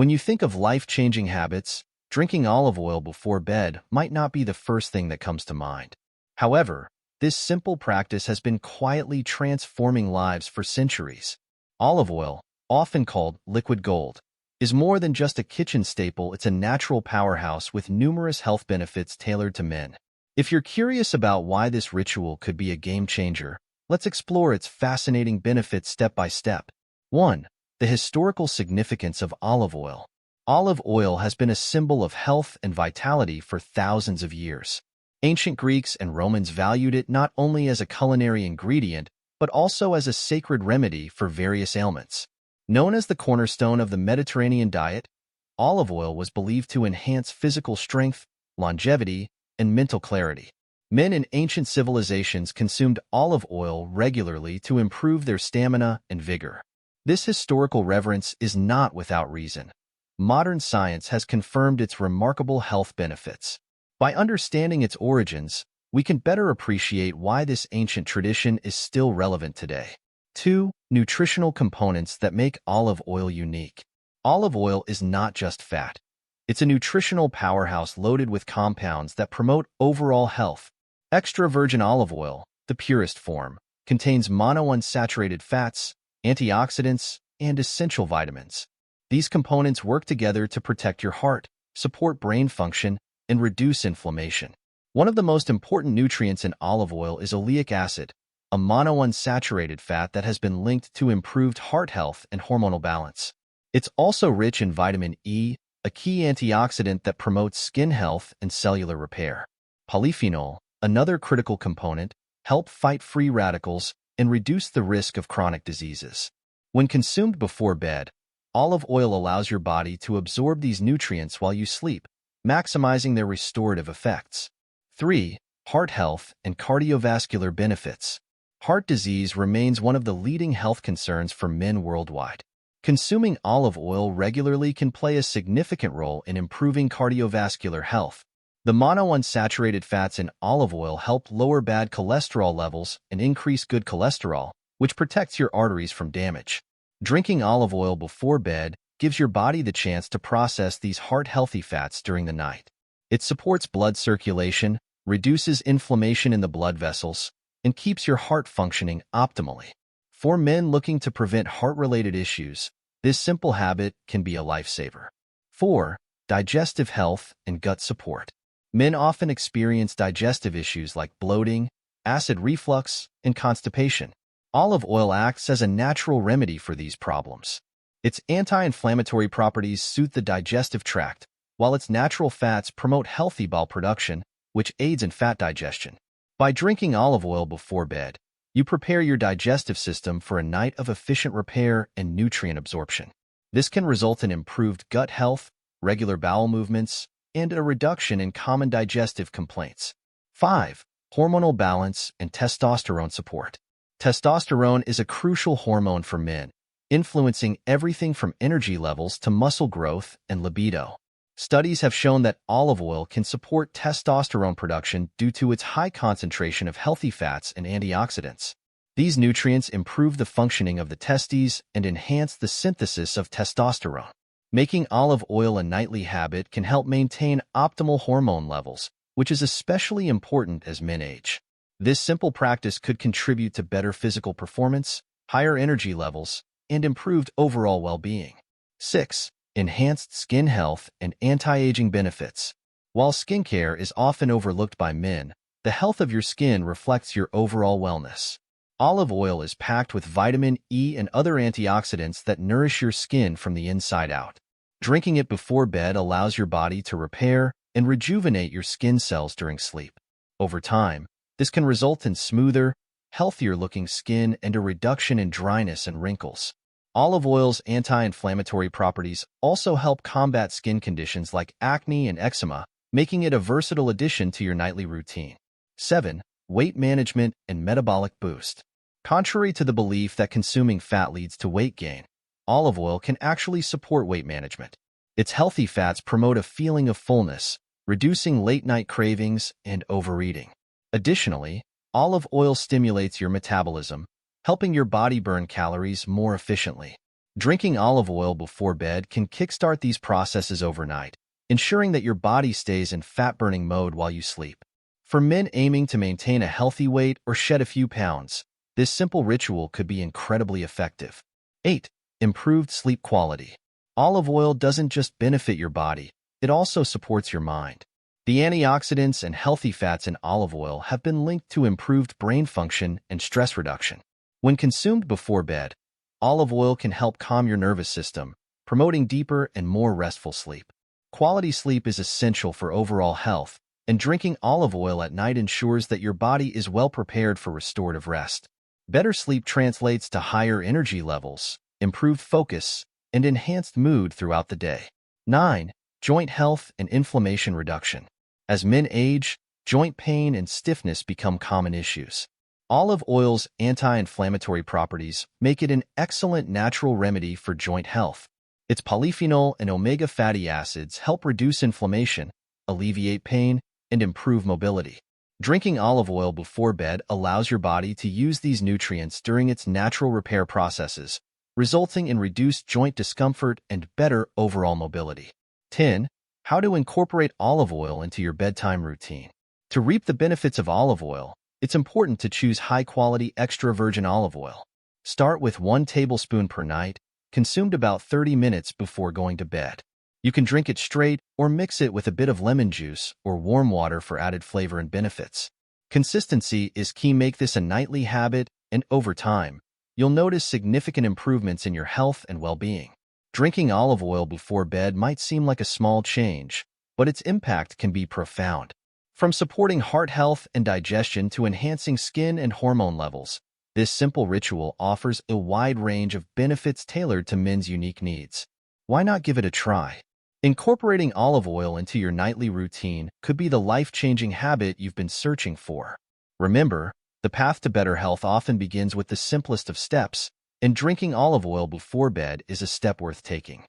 When you think of life-changing habits, drinking olive oil before bed might not be the first thing that comes to mind. However, this simple practice has been quietly transforming lives for centuries. Olive oil, often called liquid gold, is more than just a kitchen staple. It's a natural powerhouse with numerous health benefits tailored to men. If you're curious about why this ritual could be a game changer, let's explore its fascinating benefits step by step. 1. The historical significance of olive oil. Olive oil has been a symbol of health and vitality for thousands of years. Ancient Greeks and Romans valued it not only as a culinary ingredient, but also as a sacred remedy for various ailments. Known as the cornerstone of the Mediterranean diet, olive oil was believed to enhance physical strength, longevity, and mental clarity. Men in ancient civilizations consumed olive oil regularly to improve their stamina and vigor. This historical reverence is not without reason. Modern science has confirmed its remarkable health benefits. By understanding its origins, we can better appreciate why this ancient tradition is still relevant today. 2. Nutritional components that make olive oil unique. Olive oil is not just fat. It's a nutritional powerhouse loaded with compounds that promote overall health. Extra virgin olive oil, the purest form, contains monounsaturated fats, antioxidants, and essential vitamins. These components work together to protect your heart, support brain function, and reduce inflammation. One of the most important nutrients in olive oil is oleic acid, a monounsaturated fat that has been linked to improved heart health and hormonal balance. It's also rich in vitamin E, a key antioxidant that promotes skin health and cellular repair. Polyphenol, another critical component, help fight free radicals and reduce the risk of chronic diseases. When consumed before bed, olive oil allows your body to absorb these nutrients while you sleep, maximizing their restorative effects. 3. Heart health and cardiovascular benefits. Heart disease remains one of the leading health concerns for men worldwide. Consuming olive oil regularly can play a significant role in improving cardiovascular health. The monounsaturated fats in olive oil help lower bad cholesterol levels and increase good cholesterol, which protects your arteries from damage. Drinking olive oil before bed gives your body the chance to process these heart-healthy fats during the night. It supports blood circulation, reduces inflammation in the blood vessels, and keeps your heart functioning optimally. For men looking to prevent heart-related issues, this simple habit can be a lifesaver. 4. Digestive health and gut support. Men often experience digestive issues like bloating, acid reflux, and constipation. Olive oil acts as a natural remedy for these problems. Its anti-inflammatory properties suit the digestive tract, while its natural fats promote healthy bile production, which aids in fat digestion. By drinking olive oil before bed, you prepare your digestive system for a night of efficient repair and nutrient absorption. This can result in improved gut health, regular bowel movements, and a reduction in common digestive complaints. 5. Hormonal balance and testosterone support. Testosterone is a crucial hormone for men, influencing everything from energy levels to muscle growth and libido. Studies have shown that olive oil can support testosterone production due to its high concentration of healthy fats and antioxidants. These nutrients improve the functioning of the testes and enhance the synthesis of testosterone. Making olive oil a nightly habit can help maintain optimal hormone levels, which is especially important as men age. This simple practice could contribute to better physical performance, higher energy levels, and improved overall well-being. 6. Enhanced skin health and anti-aging benefits. While skincare is often overlooked by men, the health of your skin reflects your overall wellness. Olive oil is packed with vitamin E and other antioxidants that nourish your skin from the inside out. Drinking it before bed allows your body to repair and rejuvenate your skin cells during sleep. Over time, this can result in smoother, healthier-looking skin and a reduction in dryness and wrinkles. Olive oil's anti-inflammatory properties also help combat skin conditions like acne and eczema, making it a versatile addition to your nightly routine. 7. Weight management and metabolic boost. Contrary to the belief that consuming fat leads to weight gain, olive oil can actually support weight management. Its healthy fats promote a feeling of fullness, reducing late-night cravings and overeating. Additionally, olive oil stimulates your metabolism, helping your body burn calories more efficiently. Drinking olive oil before bed can kickstart these processes overnight, ensuring that your body stays in fat-burning mode while you sleep. For men aiming to maintain a healthy weight or shed a few pounds, this simple ritual could be incredibly effective. 8. Improved sleep quality. Olive oil doesn't just benefit your body, it also supports your mind. The antioxidants and healthy fats in olive oil have been linked to improved brain function and stress reduction. When consumed before bed, olive oil can help calm your nervous system, promoting deeper and more restful sleep. Quality sleep is essential for overall health, and drinking olive oil at night ensures that your body is well prepared for restorative rest. Better sleep translates to higher energy levels, improved focus, and enhanced mood throughout the day. 9. Joint health and inflammation reduction. As men age, joint pain and stiffness become common issues. Olive oil's anti-inflammatory properties make it an excellent natural remedy for joint health. Its polyphenol and omega fatty acids help reduce inflammation, alleviate pain, and improve mobility. Drinking olive oil before bed allows your body to use these nutrients during its natural repair processes, resulting in reduced joint discomfort and better overall mobility. 10. How to incorporate olive oil into your bedtime routine. To reap the benefits of olive oil, it's important to choose high-quality extra virgin olive oil. Start with 1 tablespoon per night, consumed about 30 minutes before going to bed. You can drink it straight or mix it with a bit of lemon juice or warm water for added flavor and benefits. Consistency is key. Make this a nightly habit, and over time, you'll notice significant improvements in your health and well-being. Drinking olive oil before bed might seem like a small change, but its impact can be profound. From supporting heart health and digestion to enhancing skin and hormone levels, this simple ritual offers a wide range of benefits tailored to men's unique needs. Why not give it a try? Incorporating olive oil into your nightly routine could be the life-changing habit you've been searching for. Remember, the path to better health often begins with the simplest of steps, and drinking olive oil before bed is a step worth taking.